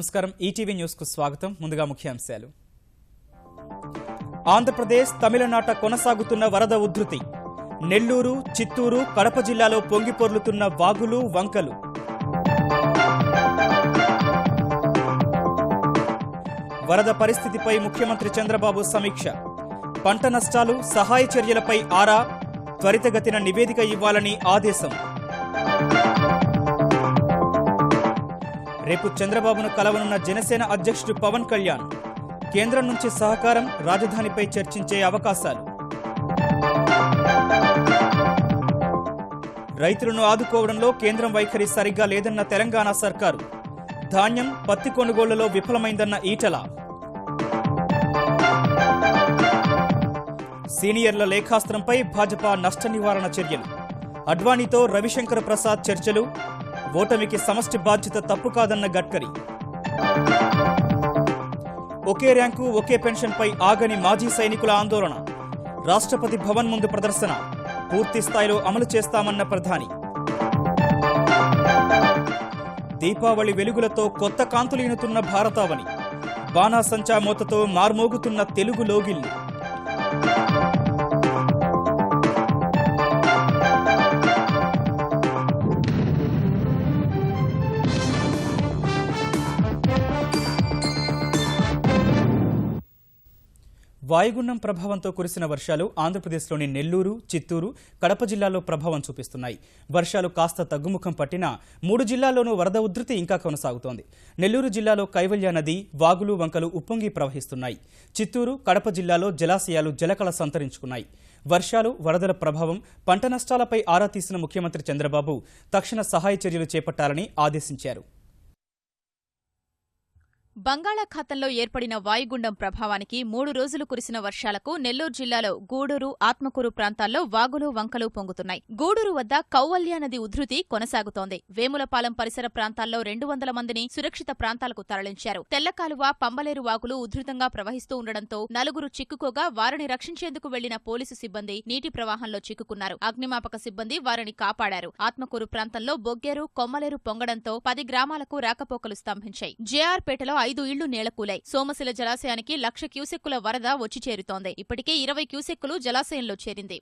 నమస్కారం ETV news కు స్వాగతం. ముందుగా ముఖ్యాంశాలు. ఆంధ్రప్రదేశ్ తమిళనాట కొనసాగుతున్న వరద ఉధృతి. నెల్లూరు, చిత్తూరు, కడప జిల్లాలో పొంగిపొర్లుతున్న వాగులు, వంకలు. వరద పరిస్థితిపై ముఖ్యమంత్రి చంద్రబాబు సమీక్ష. పంట నష్టాలు, సహాయ చర్యలపై ఆరా. త్వరితగతిన నివేదిక ఇవ్వాలని ఆదేశం. రేపు చంద్రబాబును కలవనున్న జనసేన అధ్యక్షుడు పవన్ కళ్యాణ్. కేంద్రం నుంచి సహకారం, రాజధానిపై చర్చించే అవకాశాలు. రైతులను ఆదుకోవడంలో కేంద్రం వైఖరి సరిగ్గా లేదన్న తెలంగాణ సర్కారు. ధాన్యం, పత్తి కొనుగోళ్లలో విఫలమైందన్న ఈటల. సీనియర్ల లేఖాస్త్రంపై భాజపా నష్ట నివారణ చర్యలు. అడ్వాణీతో రవిశంకర్ ప్రసాద్ చర్చలు. ఓటమికి సమష్టి బాధ్యత తప్పు కాదన్న గడ్కరీ. ఒకే ర్యాంకు, ఒకే పెన్షన్పై ఆగని మాజీ సైనికుల ఆందోళన. రాష్ట్రపతి భవన్ ముందు ప్రదర్శన. పూర్తి స్థాయిలో అమలు చేస్తామన్న ప్రధాని. దీపావళి వెలుగులతో కొత్త కాంతులీనుతున్న భారతావని. బాణాసంచా మోతతో మార్మోగుతున్న తెలుగు లోగిళ్లు. వాయుగుండం ప్రభావంతో కురిసిన వర్షాలు ఆంధ్రప్రదేశ్లోని నెల్లూరు, చిత్తూరు, కడప జిల్లాల్లో ప్రభావం చూపిస్తున్నాయి. వర్షాలు కాస్త తగ్గుముఖం పట్టినా 3 జిల్లాల్లోనూ వరద ఉధృతి ఇంకా కొనసాగుతోంది. నెల్లూరు జిల్లాలో కైవల్య నది, వాగులు, వంకలు ఉప్పొంగి ప్రవహిస్తున్నాయి. చిత్తూరు, కడప జిల్లాలో జలాశయాలు జలకళ సంతరించుకున్నాయి. వర్షాలు, వరదల ప్రభావం, పంట నష్టాలపై ఆరా తీసిన ముఖ్యమంత్రి చంద్రబాబు తక్షణ సహాయ చర్యలు చేపట్టాలని ఆదేశించారు. బంగాళాఖాతంలో ఏర్పడిన వాయుగుండం ప్రభావానికి 3 రోజులు కురిసిన వర్షాలకు నెల్లూరు జిల్లాలో గూడూరు, ఆత్మకూరు ప్రాంతాల్లో వాగులు, వంకలు పొంగుతున్నాయి. గూడూరు వద్ద కౌవల్య నది ఉధృతి కొనసాగుతోంది. వేములపాలెం పరిసర ప్రాంతాల్లో 200 మందిని సురక్షిత ప్రాంతాలకు తరలించారు. తెల్లకాలువ, పంబలేరు వాగులు ఉధృతంగా ప్రవహిస్తూ ఉండడంతో 4 చిక్కుకోగా వారిని రక్షించేందుకు వెళ్లిన పోలీసు సిబ్బంది నీటి ప్రవాహంలో చిక్కుకున్నారు. అగ్నిమాపక సిబ్బంది వారిని కాపాడారు. ఆత్మకూరు ప్రాంతంలో బొగ్గేరు, కొమ్మలేరు పొంగడంతో 10 గ్రామాలకు రాకపోకలు స్తంభించాయి. జేఆర్పేటలో 5 ఇళ్లు నేలకూలాయి. సోమశిల జలాశయానికి 1,00,000 క్యూసెక్కుల వరద వచ్చి చేరుతోంది. ఇప్పటికే 20 క్యూసెక్కులు జలాశయంలో చేరింది.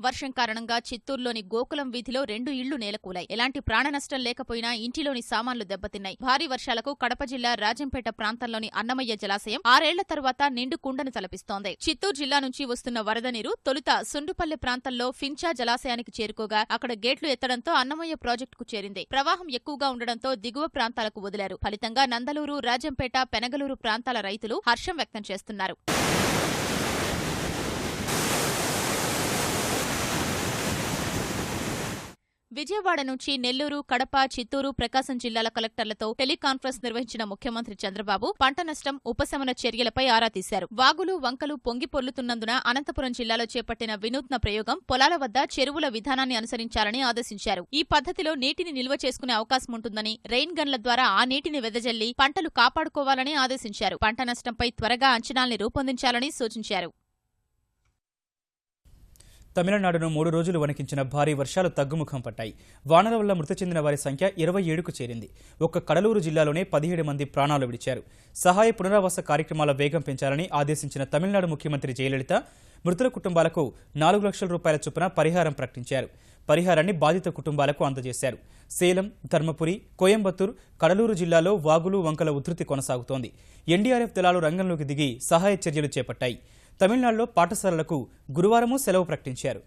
వర్షం కారణంగా చిత్తూరులోని గోకులం వీధిలో 2 ఇళ్లు నేలకూలాయి. ఎలాంటి ప్రాణనష్టం లేకపోయినా ఇంటిలోని సామాన్లు దెబ్బతిన్నాయి. భారీ వర్షాలకు కడప జిల్లా రాజంపేట ప్రాంతంలోని అన్నమయ్య జలాశయం 6 ఏళ్ల తరువాత నిండు కుండను తలపిస్తోంది. చిత్తూరు జిల్లా నుంచి వస్తున్న వరద నీరు తొలుత సుండుపల్లె ప్రాంతంలో ఫించా జలాశయానికి చేరుకోగా అక్కడ గేట్లు ఎత్తడంతో అన్నమయ్య ప్రాజెక్టుకు చేరింది. ప్రవాహం ఎక్కువగా ఉండడంతో దిగువ ప్రాంతాలకు వదిలారు. ఫలితంగా నందలూరు, రాజంపేట, పెనగలూరు ప్రాంతాల రైతులు హర్షం వ్యక్తం చేస్తున్నారు. విజయవాడ నుంచి నెల్లూరు, కడప, చిత్తూరు, ప్రకాశం జిల్లాల కలెక్టర్లతో టెలికాన్ఫరెన్స్ నిర్వహించిన ముఖ్యమంత్రి చంద్రబాబు పంట నష్టం, ఉపశమన చర్యలపై ఆరా తీశారు. వాగులు, వంకలు పొంగి పొర్లుతున్నందున అనంతపురం జిల్లాలో చేపట్టిన వినూత్న ప్రయోగం పొలాల వద్ద చెరువుల విధానాన్ని అనుసరించాలని ఆదేశించారు. ఈ పద్ధతిలో నీటిని నిల్వ చేసుకునే అవకాశం ఉంటుందని, రెయిన్ గన్ల ద్వారా ఆ నీటిని వెదజల్లి పంటలు కాపాడుకోవాలని ఆదేశించారు. పంట నష్టంపై త్వరగా అంచనాల్ని రూపొందించాలని సూచించారు. తమిళనాడును 3 రోజులు వణికించిన భారీ వర్షాలు తగ్గుముఖం పట్టాయి. వానల వల్ల మృతి చెందిన వారి సంఖ్య 27కు చేరింది. ఒక్క కడలూరు జిల్లాలోనే 17 మంది ప్రాణాలు విడిచారు. సహాయ పునరావాస కార్యక్రమాల వేగం పెంచాలని ఆదేశించిన తమిళనాడు ముఖ్యమంత్రి జయలలిత మృతుల కుటుంబాలకు 4 లక్షల రూపాయల చొప్పున పరిహారం ప్రకటించారు. పరిహారాన్ని బాధిత కుటుంబాలకు అందజేశారు. సేలం, ధర్మపురి, కోయంబత్తూర్, కడలూరు జిల్లాలో వాగులు, వంకల ఉధృతి కొనసాగుతోంది. ఎన్డీఆర్ఎఫ్ దళాలు రంగంలోకి దిగి సహాయ చర్యలు చేపట్టాయి. తమిళనాడులో పాఠశాలలకు గురువారమూ సెలవు ప్రకటించారు.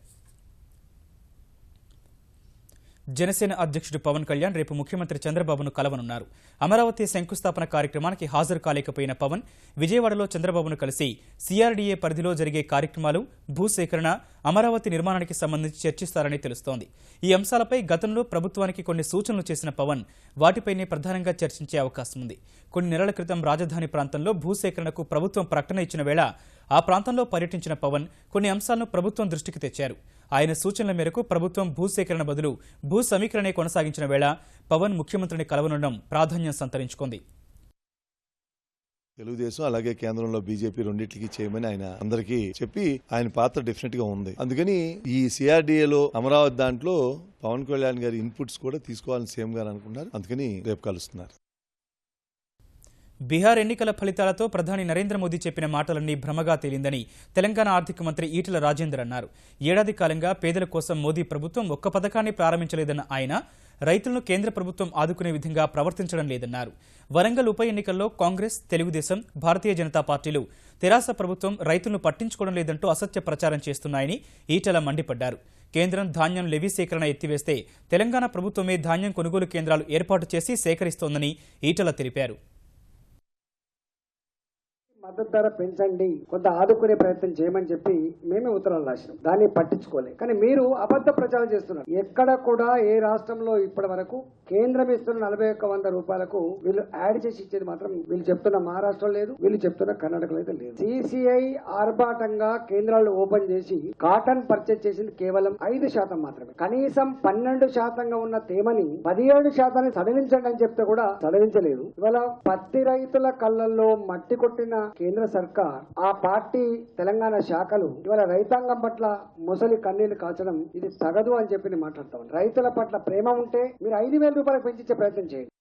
జనసేన అధ్యక్షుడు పవన్ కళ్యాణ్ రేపు ముఖ్యమంత్రి చంద్రబాబును కలవనున్నారు. అమరావతి శంకుస్థాపన కార్యక్రమానికి హాజరు కాలేకపోయిన పవన్ విజయవాడలో చంద్రబాబును కలిసి సిఆర్డీఏ పరిధిలో జరిగే కార్యక్రమాలు, భూసేకరణ, అమరావతి నిర్మాణానికి సంబంధించి చర్చిస్తారని తెలుస్తోంది. ఈ అంశాలపై గతంలో ప్రభుత్వానికి కొన్ని సూచనలు చేసిన పవన్ వాటిపైనే ప్రధానంగా చర్చించే అవకాశం ఉంది. కొన్ని నెలల క్రితం రాజధాని ప్రాంతంలో భూసేకరణకు ప్రభుత్వం ప్రకటన ఇచ్చిన వేళ ఆ ప్రాంతంలో పర్యటించిన పవన్ కొన్ని అంశాలను ప్రభుత్వం దృష్టికి తెచ్చారు. ఆయన సూచనల మేరకు ప్రభుత్వం భూసేకరణ బదులు భూ సమీకరణే కొనసాగించిన వేళ పవన్ ముఖ్యమంత్రిని కలవనుండడం ప్రాధాన్యం సంతరించుకుంది. తెలుగుదేశం అలాగే కేంద్రంలో బీజేపీ రెండింటికి చేయమని ఆయన అందరికీ చెప్పి ఆయన పాత్ర డెఫినెట్ గా ఉంది. అందుకని ఈ సిఆర్డీఏలో అమరావతి దాంట్లో పవన్ కళ్యాణ్ గారి ఇన్పుట్స్ కూడా తీసుకోవాలని సీఎం గారు అనుకున్నారు. అందుకని రేపు కలుస్తున్నారు. బీహార్ ఎన్నికల ఫలితాలతో ప్రధాని నరేంద్ర మోదీ చెప్పిన మాటలన్నీ భ్రమగా తేలిందని తెలంగాణ ఆర్థిక మంత్రి ఈటెల రాజేందర్ అన్నారు. ఏడాది కాలంగా పేదల కోసం మోదీ ప్రభుత్వం ఒక్క పథకాన్ని ప్రారంభించలేదన్న ఆయన రైతులను కేంద్ర ప్రభుత్వం ఆదుకునే విధంగా ప్రవర్తించడం లేదన్నారు. వరంగల్ ఉప ఎన్నికల్లో కాంగ్రెస్, తెలుగుదేశం, భారతీయ జనతా పార్టీలు తెరాస ప్రభుత్వం రైతులను పట్టించుకోవడం లేదంటూ అసత్య ప్రచారం చేస్తున్నాయని ఈటెల మండిపడ్డారు. కేంద్రం ధాన్యం లెవీ సేకరణ ఎత్తివేస్తే తెలంగాణ ప్రభుత్వమే ధాన్యం కొనుగోలు కేంద్రాలు ఏర్పాటు చేసి సేకరిస్తోందని ఈటెల తెలిపారు. మద్దతు ధర పెంచండి, కొంత ఆదుకునే ప్రయత్నం చేయమని చెప్పి మేమే ఉత్తరాలు రాసినాం. దాన్ని పట్టించుకోలే. కానీ మీరు అబద్ధ ప్రచారం చేస్తున్నారు. ఎక్కడ కూడా ఏ రాష్ట్రంలో ఇప్పటి వరకు కేంద్రం ఇస్తున్న 41,100 రూపాయలకు వీళ్ళు యాడ్ చేసి ఇచ్చేది మాత్రం వీళ్ళు చెప్తున్న మహారాష్ట్ర లేదు, వీళ్ళు చెప్తున్న కర్ణాటకలో అయితే లేదు. సిసిఐ ఆర్భాటంగా కేంద్రాలు ఓపెన్ చేసి కాటన్ పర్చేజ్ చేసింది కేవలం 5% మాత్రమే. కనీసం 12% ఉన్న తేమని 17% సడలించండి అని చెప్తే కూడా సడలించలేదు. ఇవాళ పత్తి రైతుల కళ్ళల్లో మట్టి కొట్టిన కేంద్ర సర్కార్, ఆ పార్టీ తెలంగాణ శాఖలు ఇవాళ రైతాంగం పట్ల ముసలి కన్నీళ్లు కాల్చడం ఇది తగదు అని చెప్పి మాట్లాడతాం. రైతుల పట్ల ప్రేమ ఉంటే మీరు 5,000 రూపాయలకు పెంచించే ప్రయత్నం చేయండి.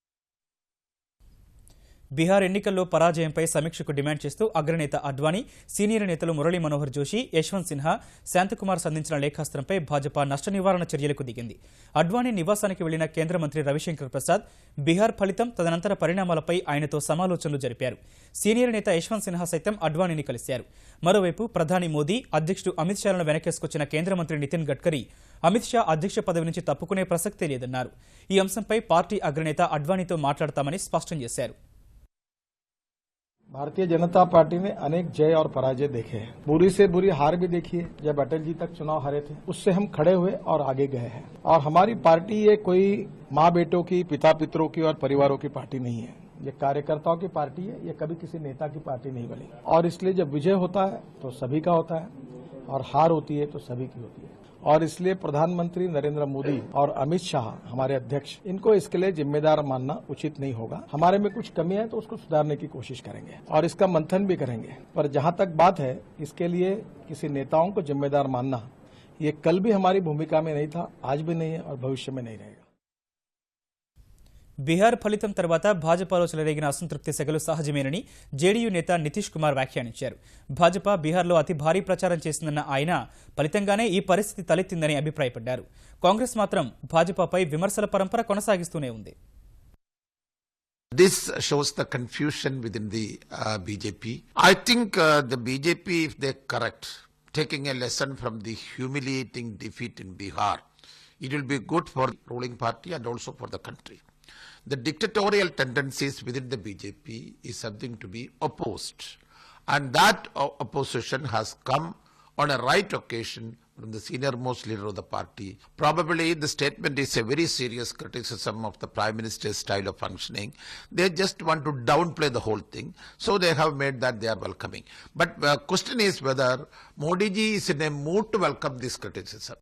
బీహార్ ఎన్నికల్లో పరాజయంపై సమీక్షకు డిమాండ్ చేస్తూ అగ్రనేత అడ్వాణీ, సీనియర్ నేతలు మురళీ మనోహర్ జోషి, యశ్వంత్ సిన్హా, శాంతకుమార్ సంధించిన లేఖాస్త్రంపై భాజపా నష్ట నివారణ చర్యలకు దిగింది. అడ్వాణీ నివాసానికి వెళ్లిన కేంద్ర మంత్రి రవిశంకర్ ప్రసాద్ బీహార్ ఫలితం, తదనంతర పరిణామాలపై ఆయనతో సమాలోచనలు జరిపారు. సీనియర్ నేత యశ్వంత్ సిన్హా సైతం అడ్వాణీని కలిశారు. మరోవైపు ప్రధాని మోదీ, అధ్యక్షుడు అమిత్ షాలను వెనకేసుకొచ్చిన కేంద్ర మంత్రి నితిన్ గడ్కరీ అమిత్ షా అధ్యక్ష పదవి నుంచి తప్పుకునే ప్రసక్తే లేదన్నారు. ఈ అంశంపై పార్టీ అగ్రనేత అడ్వాణీతో మాట్లాడతామని స్పష్టం చేశారు. भारतीय जनता पार्टी ने अनेक जय और पराजय देखे हैं. बुरी से बुरी हार भी देखी है. जब अटल जी तक चुनाव हारे थे, उससे हम खड़े हुए और आगे गए हैं. और हमारी पार्टी ये कोई माँ बेटों की, पिता पितरों की और परिवारों की पार्टी नहीं है. ये कार्यकर्ताओं की पार्टी है. ये कभी किसी नेता की पार्टी नहीं बनी. और इसलिए जब विजय होता है तो सभी का होता है और हार होती है तो सभी की होती है. और इसलिए प्रधानमंत्री नरेंद्र मोदी और अमित शाह हमारे अध्यक्ष, इनको इसके लिए जिम्मेदार मानना उचित नहीं होगा. हमारे में कुछ कमियां है तो उसको सुधारने की कोशिश करेंगे और इसका मंथन भी करेंगे. पर जहां तक बात है, इसके लिए किसी नेताओं को जिम्मेदार मानना, ये कल भी हमारी भूमिका में नहीं था, आज भी नहीं है और भविष्य में नहीं रहेगा. బీహార్ ఫలితం తర్వాత భాజపాలో చెలరేగిన అసంతృప్తి సెగలు సహజమేనని జేడీయూ నేత నితీష్ కుమార్ వ్యాఖ్యానించారు. భాజపా బీహార్లో అతి భారీ ప్రచారం చేసిందన్న ఆయన ఫలితంగానే ఈ పరిస్థితి తలెత్తిందని అభిప్రాయపడ్డారు. కాంగ్రెస్ మాత్రం భాజపాపై విమర్శల పరంపర కొనసాగిస్తూనే ఉంది. This shows the confusion within the BJP. I think the BJP, if they're correct, taking a lesson from the humiliating defeat in Bihar, it will be good for the ruling party and also for the country. The dictatorial tendencies within the BJP is something to be opposed, and that opposition has come on a right occasion from the senior most leader of the party. Probably the statement is a very serious criticism of the Prime Minister's style of functioning. They just want to downplay the whole thing, so they have made that they are welcoming. But the question is whether Modi ji is in a mood to welcome this criticism.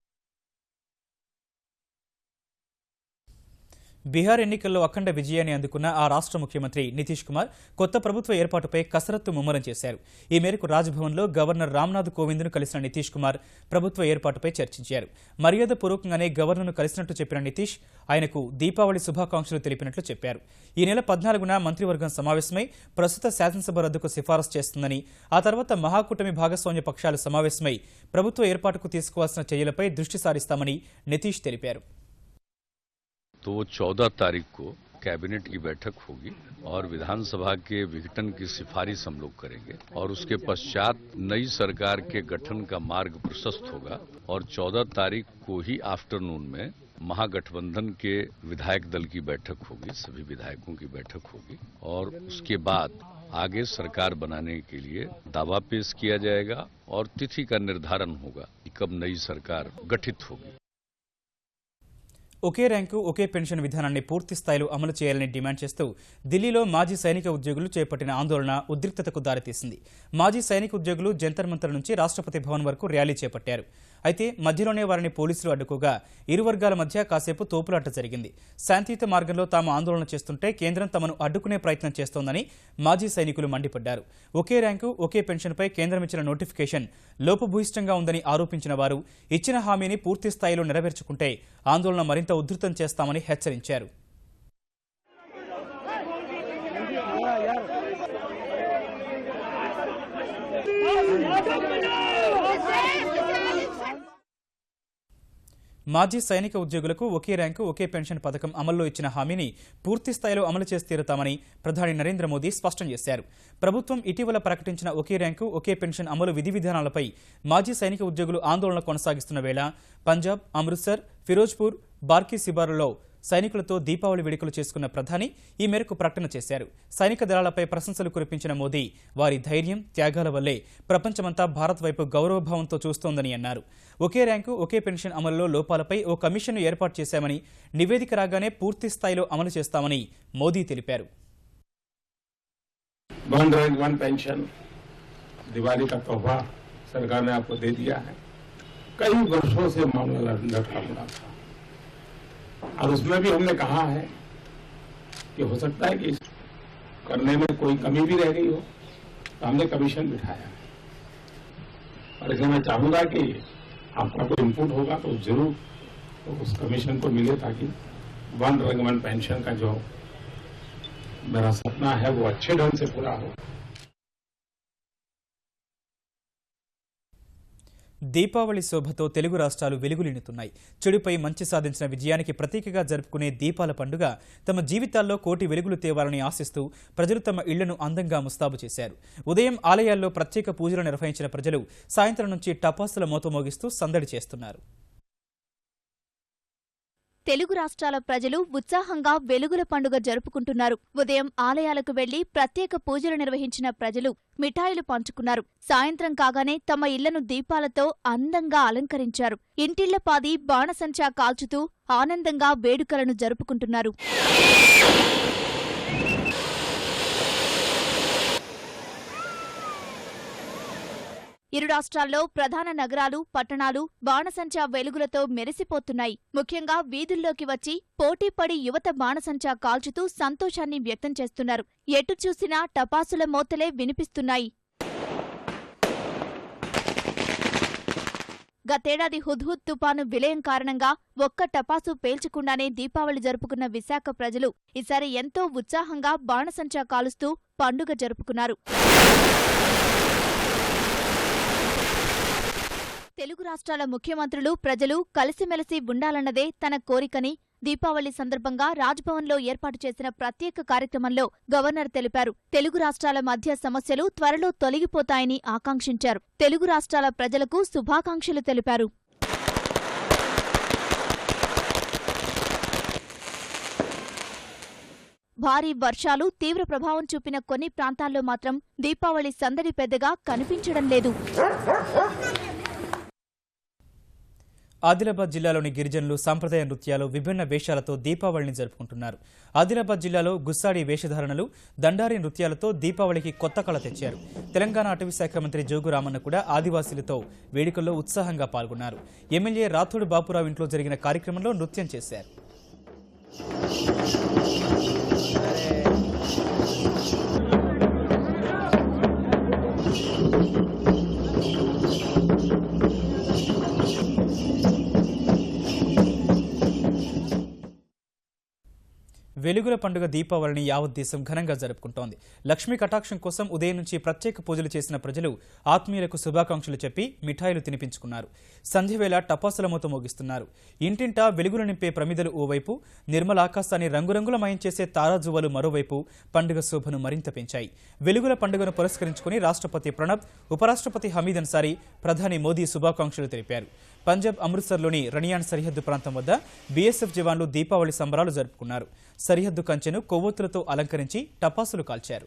Bihar ఎన్నికల్లో అఖండ విజయాన్ని అందుకున్న ఆ రాష్ట్ర ముఖ్యమంత్రి నితీష్ కుమార్ కొత్త ప్రభుత్వ ఏర్పాటుపై కసరత్తు ముమ్మరం చేశారు. ఈ మేరకు రాజ్భవన్లో గవర్నర్ రామ్నాథ్ కోవింద్ను కలిసిన నితీష్ కుమార్ ప్రభుత్వ ఏర్పాటుపై చర్చించారు. మర్యాదపూర్వకంగానే గవర్నర్ను కలిసినట్టు చెప్పిన నితీష్ ఆయనకు దీపావళి శుభాకాంక్షలు తెలిపినట్లు చెప్పారు. ఈ నెల 14న మంత్రివర్గం సమావేశమై ప్రస్తుత శాసనసభ రద్దుకు సిఫారసు చేస్తుందని, ఆ తర్వాత మహాకూటమి భాగస్వామ్య పక్షాలు సమావేశమై ప్రభుత్వ ఏర్పాటుకు తీసుకోవాల్సిన చర్యలపై దృష్టి సారిస్తామని నితీష్ తెలిపారు. तो 14 तारीख को कैबिनेट की बैठक होगी और विधानसभा के विघटन की सिफारिश हम लोग करेंगे और उसके पश्चात नई सरकार के गठन का मार्ग प्रशस्त होगा. और 14 तारीख को ही आफ्टरनून में महागठबंधन के विधायक दल की बैठक होगी, सभी विधायकों की बैठक होगी और उसके बाद आगे सरकार बनाने के लिए दावा पेश किया जाएगा और तिथि का निर्धारण होगा कि कब नई सरकार गठित होगी. ఒకే ర్యాంకు ఒకే పెన్షన్ విధానాన్ని పూర్తి స్థాయిలో అమలు చేయాలని డిమాండ్ చేస్తూ ఢిల్లీలో మాజీ సైనిక ఉద్యోగులు చేపట్టిన ఆందోళన ఉద్రిక్తతకు దారితీసింది. మాజీ సైనిక ఉద్యోగులు జంతర్ మంతర్ నుంచి రాష్ట్రపతి భవన్ వరకు ర్యాలీ చేపట్టారు. అయితే మధ్యలోనే వారిని పోలీసులు అడ్డుకోగా ఇరు వర్గాల మధ్య కాసేపు తోపులాట జరిగింది. శాంతియుత మార్గంలో తాము ఆందోళన చేస్తుంటే కేంద్రం తమను అడ్డుకునే ప్రయత్నం చేస్తోందని మాజీ సైనికులు మండిపడ్డారు. ఒకే ర్యాంకు ఒకే పెన్షన్పై కేంద్రం ఇచ్చిన నోటిఫికేషన్ లోపభూయిష్టంగా ఉందని ఆరోపించిన వారు ఇచ్చిన హామీని పూర్తి స్థాయిలో నెరవేర్చుకుంటే ఆందోళన మరింత ఉధృతం చేస్తామని హెచ్చరించారు. మాజీ సైనిక ఉద్యోగులకు ఒకే ర్యాంకు ఒకే పెన్షన్ పథకం అమల్లో ఇచ్చిన హామీని పూర్తి స్థాయిలో అమలు చేసి తీరుతామని ప్రధాని నరేంద్ర మోదీ స్పష్టం చేశారు. ప్రభుత్వం ఇటీవల ప్రకటించిన ఒకే ర్యాంకు ఒకే పెన్షన్ అమలు విధి విధానాలపై మాజీ సైనిక ఉద్యోగులు ఆందోళన కొనసాగిస్తున్న వేళ పంజాబ్, అమృత్సర్, ఫిరోజ్పూర్, బార్కీ శిబారులో సైనికులతో దీపావళి వేడుకలు చేసుకున్న ప్రధాని ఈ మేరకు ప్రకటన చేశారు. సైనిక దళాలపై ప్రశంసలు కురిపించిన మోదీ వారి ధైర్యం, త్యాగాల వల్లే ప్రపంచమంతా భారత్ వైపు గౌరవభావంతో చూస్తోందని అన్నారు. ఒకే ర్యాంకు ఒకే పెన్షన్ అమలులో లోపాలపై ఓ కమిషన్ను ఏర్పాటు చేశామని, నివేదిక రాగానే పూర్తి స్థాయిలో అమలు చేస్తామని మోదీ తెలిపారు. One rank one pension Diwali का तोहफा सरकार ने आपको दे दिया है. कई वर्षों से मामला लटका पड़ा था और उसमें भी हमने कहा है कि हो सकता है कि करने में कोई कमी भी रह गई हो, तो हमने कमीशन बिठाया है. और इसलिए मैं चाहूंगा कि आपका कोई इनपुट होगा तो जरूर तो उस कमीशन को मिले ताकि वन रैंक वन पेंशन का जो मेरा सपना है वो अच्छे ढंग से पूरा हो. దీపావళి శోభతో తెలుగు రాష్ట్రాలు వెలుగులిన్నుతున్నాయి. చెడుపై మంచి సాధించిన విజయానికి ప్రతీకగా జరుపుకునే దీపాల పండుగ తమ జీవితాల్లో కోటి వెలుగులు తేవాలని ఆశిస్తూ ప్రజలు తమ ఇళ్లను అందంగా ముస్తాబు చేశారు. ఉదయం ఆలయాల్లో ప్రత్యేక పూజలు నిర్వహించిన ప్రజలు సాయంత్రం నుంచి టపాసుల మోత మోగిస్తూ సందడి చేస్తున్నారు. తెలుగు రాష్ట్రాల ప్రజలు ఉత్సాహంగా వెలుగుల పండుగ జరుపుకుంటున్నారు. ఉదయం ఆలయాలకు వెళ్లి ప్రత్యేక పూజలు నిర్వహించిన ప్రజలు మిఠాయిలు పంచుకున్నారు. సాయంత్రం కాగానే తమ ఇళ్లను దీపాలతో అందంగా అలంకరించారు. ఇంటిళ్లపాది బాణసంచా కాల్చుతూ ఆనందంగా వేడుకలను జరుపుకుంటున్నారు. ఇరు రాష్ట్రాల్లో ప్రధాన నగరాలు, పట్టణాలు బాణసంచా వెలుగులతో మెరిసిపోతున్నాయి. ముఖ్యంగా వీధుల్లోకి వచ్చి పోటీపడి యువత బాణసంచా కాల్చుతూ సంతోషాన్ని వ్యక్తం చేస్తున్నారు. ఎటు చూసినా టపాసుల మోతలే వినిపిస్తున్నాయి. గతేడాది హుద్హుద్ తుపాను విలయం కారణంగా ఒక్క టపాసు పేల్చకుండానే దీపావళి జరుపుకున్న విశాఖ ప్రజలు ఈసారి ఎంతో ఉత్సాహంగా బాణసంచా కాలుస్తూ పండుగ జరుపుకున్నారు. తెలుగు రాష్ట్రాల ముఖ్యమంత్రులు, ప్రజలు కలిసిమెలిసి ఉండాలన్నదే తన కోరికని దీపావళి సందర్భంగా రాజ్భవన్లో ఏర్పాటు చేసిన ప్రత్యేక కార్యక్రమంలో గవర్నర్ తెలిపారు. తెలుగు రాష్ట్రాల మధ్య సమస్యలు త్వరలో తొలగిపోతాయని ఆకాంక్షించారు. తెలుగు రాష్ట్రాల ప్రజలకు శుభాకాంక్షలు తెలిపారు. భారీ వర్షాలు తీవ్ర ప్రభావం చూపిన కొన్ని ప్రాంతాల్లో మాత్రం దీపావళి సందడి పెద్దగా కనిపించడం లేదు. ఆదిలాబాద్ జిల్లాలోని గిరిజనులు సాంప్రదాయ నృత్యాలు, విభిన్న వేషాలతో దీపావళిని జరుపుకుంటున్నారు. ఆదిలాబాద్ జిల్లాలో గుస్సాడి వేషధారణలు, దండారి నృత్యాలతో దీపావళికి కొత్త కళ తెచ్చారు. తెలంగాణ అటవీ శాఖ మంత్రి జోగు రామన్న కూడా ఆదివాసీలతో వేడుకల్లో ఉత్సాహంగా పాల్గొన్నారు. ఎమ్మెల్యే రాథోడ్ బాపురావు ఇంట్లో జరిగిన కార్యక్రమంలో నృత్యం చేశారు. వెలుగుల పండుగ దీపావళిని యావత్ దేశం ఘనంగా జరుపుకుంటోంది. లక్ష్మీ కటాక్షం కోసం ఉదయం నుంచి ప్రత్యేక పూజలు చేసిన ప్రజలు ఆత్మీయులకు శుభాకాంక్షలు చెప్పి మిఠాయిలు తినిపించుకున్నారు. సంధ్యవేళ టపాసుల మూత మోగిస్తున్నారు. ఇంటింటా వెలుగులు నింపే ప్రమిదలు ఓవైపు, నిర్మల ఆకాశాన్ని రంగురంగులమయం చేసే తారాజువ్వలు మరోవైపు పండుగ శోభను మరింత పెంచాయి. వెలుగుల పండుగను పురస్కరించుకుని రాష్ట్రపతి ప్రణబ్, ఉపరాష్ట్రపతి హమీద్ అన్సారీ, ప్రధాని మోదీ శుభాకాంక్షలు తెలిపారు. పంజాబ్ అమృత్సర్లోని రణియాన్ సరిహద్దు ప్రాంతం వద్ద బీఎస్ఎఫ్ జవాన్లు దీపావళి సంబరాలు జరుపుకున్నారు. సరిహద్దు కంచెను కొవ్వొత్తులతో అలంకరించి టపాసులు కాల్చారు.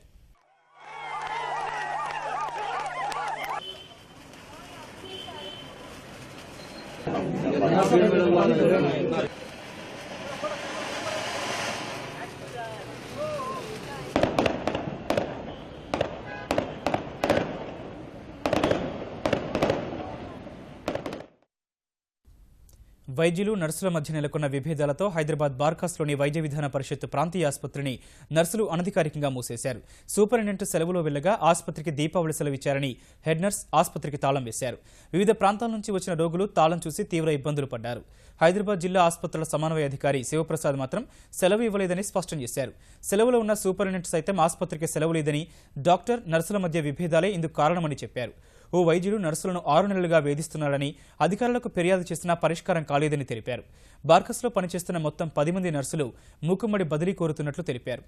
వైద్యులు నర్సుల మధ్య నెలకొన్న విభేదాలతో హైదరాబాద్ బార్ఖాస్లోని వైద్య విధాన పరిషత్ ప్రాంతీయ ఆసుపత్రిని నర్సులు అనధికారికంగా మూసేశారు. సూపరింటెండెంట్ సెలవులో వెళ్లగా ఆసుపత్రికి దీపావళి సెలవిచ్చారని హెడ్ నర్స్ ఆసుపత్రికి తాళం వేశారు. వివిధ ప్రాంతాల నుంచి వచ్చిన రోగులు తాళం చూసి తీవ్ర ఇబ్బందులు పడ్డారు. హైదరాబాద్ జిల్లా ఆసుపత్రుల సమన్వయ అధికారి శివప్రసాద్ మాత్రం సెలవు ఇవ్వలేదని స్పష్టం చేశారు. సెలవులో ఉన్న సూపరింటెండెంట్ సైతం ఆసుపత్రికి సెలవు లేదని, డాక్టర్ నర్సుల మధ్య విభేదాలే ఇందుకు కారణమని చెప్పారు. ఓ వైద్యుడు నర్సులను 6 నెలలుగా వేధిస్తున్నారని, అధికారులకు ఫిర్యాదు చేసినా పరిష్కారం కాలేదని తెలిపారు. బార్కస్లో పనిచేస్తున్న మొత్తం 10 మంది నర్సులు మూకుమ్మడి బదిలీ కోరుతున్నట్లు తెలిపారు.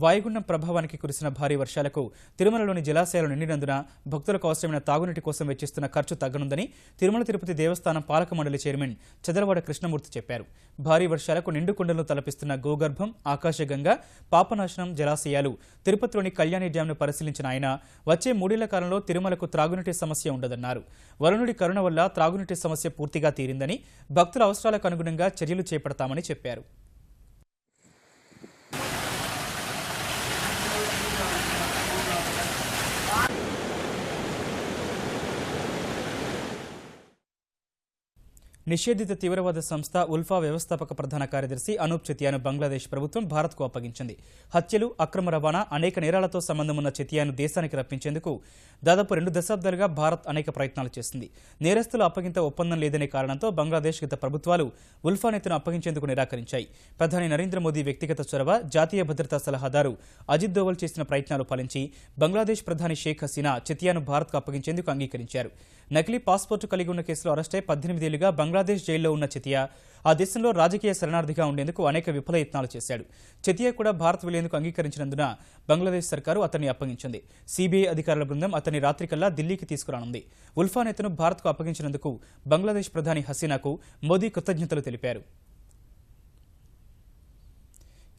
వాయుగుండం ప్రభావానికి కురిసిన భారీ వర్షాలకు తిరుమలలోని జలాశయాలు నిండినందున భక్తులకు అవసరమైన తాగునీటి కోసం వెచ్చిస్తున్న ఖర్చు తగ్గనుందని తిరుమల తిరుపతి దేవస్థానం పాలక మండలి చైర్మన్ చదలవాడ కృష్ణమూర్తి చెప్పారు. భారీ వర్షాలకు నిండుకుండలను తలపిస్తున్న గోగర్భం, ఆకాశగంగా, పాపనాశనం జలాశయాలు, తిరుపతిలోని కళ్యాణి డ్యాంను పరిశీలించిన ఆయన వచ్చే 3 ఏళ్ల కాలంలో తిరుమలకు త్రాగునీటి సమస్య ఉండదన్నారు. వరుణుడి కరుణ వల్ల త్రాగునీటి సమస్య పూర్తిగా తీరిందని, భక్తుల అవసరాలకు అనుగుణంగా చర్యలు చేపడతామని చెప్పారు. నిషేధిత తీవ్రవాద సంస్థ ఉల్ఫా వ్యవస్థాపక ప్రధాన కార్యదర్శి అనూప్ చెతియాను బంగ్లాదేశ్ ప్రభుత్వం భారత్కు అప్పగించింది. హత్యలు, అక్రమ రవాణా, అనేక నేరాలతో సంబంధం ఉన్న చెతియాను దేశానికి రప్పించేందుకు దాదాపు 2 దశాబ్దాలుగా భారత్ అనేక ప్రయత్నాలు చేసింది. నేరస్తుల అప్పగింత ఒప్పందం లేదనే కారణంతో బంగ్లాదేశ్ గత ప్రభుత్వాలు ఉల్ఫా నేతను అప్పగించేందుకు నిరాకరించాయి. ప్రధాని నరేంద్ర మోదీ వ్యక్తిగత చొరవ, జాతీయ భద్రతా సలహాదారు అజిత్ దోవల్ చేసిన ప్రయత్నాలు ఫలించి బంగ్లాదేశ్ ప్రధాని షేక్ హసీనా చెతియాను భారత్కు అప్పగించేందుకు అంగీకరించారు. నకిలీ పాస్పోర్టు కలిగి ఉన్న కేసులో అరెస్టై 18 ఏళ్లుగా బంగ్లాదేశ్ జైల్లో ఉన్న చెతియా ఆ దేశంలో రాజకీయ శరణార్థిగా ఉండేందుకు అనేక విఫల యత్నాలు చేశాడు. చెతియా కూడా భారత్ వెళ్లేందుకు అంగీకరించినందున బంగ్లాదేశ్ సర్కారు అతన్ని అప్పగించింది. సిబిఐ అధికారుల బృందం అతన్ని రాత్రికల్లా ఢిల్లీకి తీసుకురానుంది. ఉల్ఫా నేతను భారత్కు అప్పగించినందుకు బంగ్లాదేశ్ ప్రధాని హసీనాకు మోదీ కృతజ్ఞతలు తెలిపారు.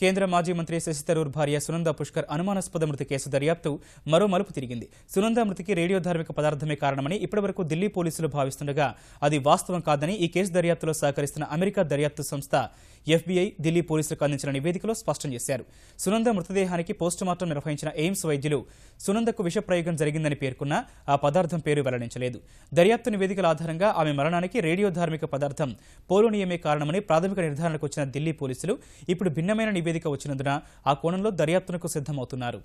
కేంద్ర మాజీ మంత్రి శశి థరూర్ భార్య సునంద పుష్కర్ అనుమానాస్పద మృతి కేసు దర్యాప్తు మరో మలుపు తిరిగింది. సునంద మృతికి రేడియో ధార్మిక పదార్థమే కారణమని ఇప్పటివరకు ఢిల్లీ పోలీసులు భావిస్తుండగా అది వాస్తవం కాదని ఈ కేసు దర్యాప్తులో సహకరిస్తున్న అమెరికా దర్యాప్తు సంస్థ FBI ఢిల్లీ పోలీసులకు అందించిన నివేదికలో స్పష్టం చేశారు. సునంద మృతదేహానికి పోస్టుమార్టం నిర్వహించిన ఎయిమ్స్ వైద్యులు సునందకు విష ప్రయోగం జరిగిందని పేర్కొన్నా ఆ పదార్థం పేరు వెల్లడించలేదు. దర్యాప్తు నివేదికల ఆధారంగా ఆమె మరణానికి రేడియో ధార్మిక పదార్థం పోలోనియమే కారణమని ప్రాథమిక నిర్ధారణకు వచ్చిన ఢిల్లీ పోలీసులు ఇప్పుడు భిన్నమైన నివేదిక వచ్చినందున ఆ కోణంలో దర్యాప్తునకు సిద్ధమవుతున్నారు.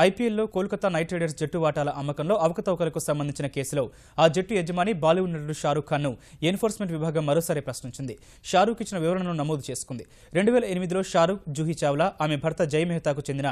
ఐపీఎల్లో కోల్కతా నైట్ రైడర్స్ జట్టు వాటాల అమ్మకంలో అవకతవకలకు సంబంధించిన కేసులో ఆ జట్టు యజమాని బాలీవుడ్ నటుడు షారూఖ్ ఖాన్ను ఎన్ఫోర్స్మెంట్ విభాగం మరోసారి ప్రశ్నించింది. షారూఖ్ ఇచ్చిన వివరణను నమోదు చేసుకుంది. 2008లో షారూఖ్, జూహీ చావ్లా, ఆమె భర్త జై మెహతాకు చెందిన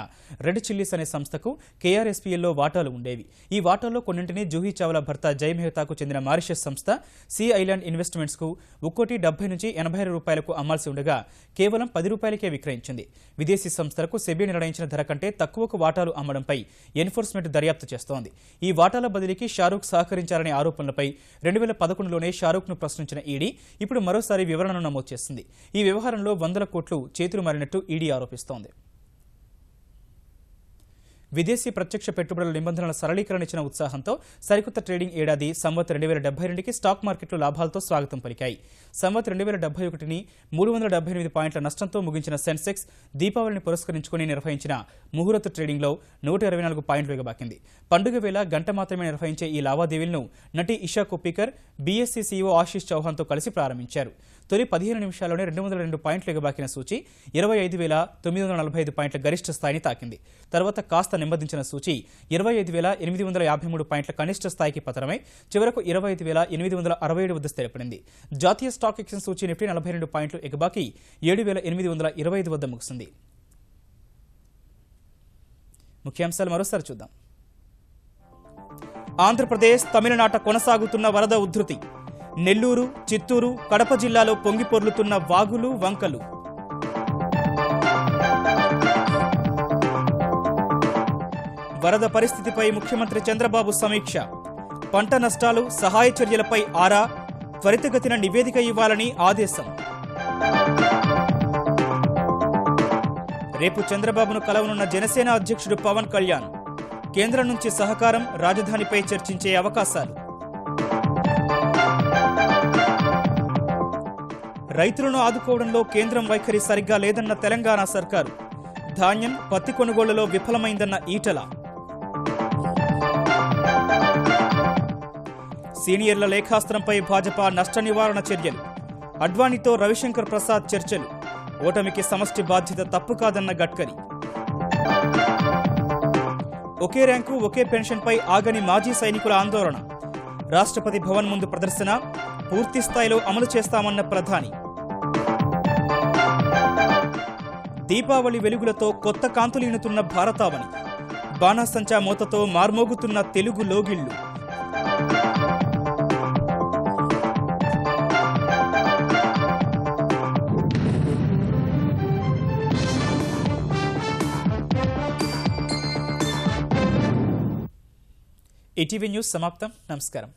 రెడ్ చిల్లీస్ అనే సంస్థకు KRSPLలో వాటాలు ఉండేవి. ఈ వాటాల్లో కొన్నింటిని జూహీ చావ్లా భర్త జై మెహతాకు చెందిన మారిషస్ సంస్థ సీ ఐలాండ్ ఇన్వెస్ట్మెంట్స్కు ఒక్కోటి 70 నుంచి 80 రూపాయలకు అమ్మాల్సి ఉండగా కేవలం 10 రూపాయలకే విక్రయించింది. విదేశీ సంస్థలకు సెబీ నిర్ణయించిన ధర కంటే తక్కువకు వాటాలు అమ్మడంపై ఎన్ఫోర్స్మెంట్ దర్యాప్తు చేస్తోంది. ఈ వాటాల బదిలీకి షారూఖ్ సహకరించారనే ఆరోపణలపై 2011లోనే షారూఖ్ను ప్రశ్నించిన ఈడీ ఇప్పుడు మరోసారి వివరణను నమోదు చేసింది. ఈ వ్యవహారంలో 100 కోట్లు చేతులు మారినట్టు ఈడీ ఆరోపిస్తోంది. విదేశీ ప్రత్యక్ష పెట్టుబడుల నిబంధనల సరళీకరణ ఇచ్చిన ఉత్సాహంతో సరికొత్త ట్రేడింగ్ ఏడాది సంవత్ 2072కి స్టాక్ మార్కెట్లు లాభాలతో స్వాగతం పలికాయి. సంవత్ 2071ని 378 పాయింట్ల నష్టంతో ముగించిన సెన్సెక్స్ దీపావళిని పురస్కరించుకుని నిర్వహించిన ముహూర్త ట్రేడింగ్లో 124 పాయింట్లు ఎగబాకింది. పండుగ వేళ గంట మాత్రమే నిర్వహించే ఈ లావాదేవీలను నటి ఇషా కొప్పికర్, BSE CEO ఆశీష్ చౌహాన్తో కలిసి ప్రారంభించారు. తొలి 15 నిమిషాల్లోనే 202 పాయింట్లు ఎగబాకిన సూచి 25,945 పాయింట్ల గరిష్ట స్థాయిని తాకింది. తర్వాత కాస్త నెమ్మదించిన సూచి 25,853 పాయింట్ల కనిష్ట స్థాయికి పతనమై చివరకు 25,867 వద్ద స్థిరపడింది. జాతీయ స్టాక్ ఎక్స్చేంజ్ సూచి నిఫ్టీ 42 పాయింట్లు ఎగబాకి 7,825 వద్ద ముగిసింది. ముఖ్యాంశాలు మరోసారి చూద్దాం. ఆంధ్రప్రదేశ్, తమిళనాట కొనసాగుతున్న వరద ఉధృతి. నెల్లూరు, చిత్తూరు, కడప జిల్లాలో పొంగిపొర్లుతున్న వాగులు, వంకలు. వరద పరిస్థితిపై ముఖ్యమంత్రి చంద్రబాబు సమీక్ష. పంట నష్టాలు, సహాయ చర్యలపై ఆరా. త్వరితగతిన నివేదిక ఇవ్వాలని ఆదేశం. రేపు చంద్రబాబును కలవనున్న జనసేన అధ్యక్షుడు పవన్ కళ్యాణ్. కేంద్రం నుంచి సహకారం, రాజధానిపై చర్చించే అవకాశాలు. రైతులను ఆదుకోవడంలో కేంద్రం వైఖరి సరిగ్గా లేదన్న తెలంగాణ సర్కారు. ధాన్యం పత్తి కొనుగోళ్లలో విఫలమైందన్న ఈటల. సీనియర్ల లేఖాస్త్రంపై భాజపా నష్ట నివారణ చర్యలు. అడ్వాణీతో రవిశంకర్ ప్రసాద్ చర్చలు. ఓటమికి సమష్టి బాధ్యత తప్పు కాదన్న గడ్కరీ. ఒకే ర్యాంకు ఒకే పెన్షన్పై ఆగని మాజీ సైనికుల ఆందోళన. రాష్ట్రపతి భవన్ ముందు ప్రదర్శన. పూర్తి స్థాయిలో అమలు చేస్తామన్న ప్రధాని. దీపావళి వెలుగులతో కొత్త కాంతులీనుతున్న భారతావని. బాణాసంచా మోతతో మార్మోగుతున్న తెలుగు లోగిళ్లు. ఈటీవీ న్యూస్ సమాప్తం. నమస్కారం.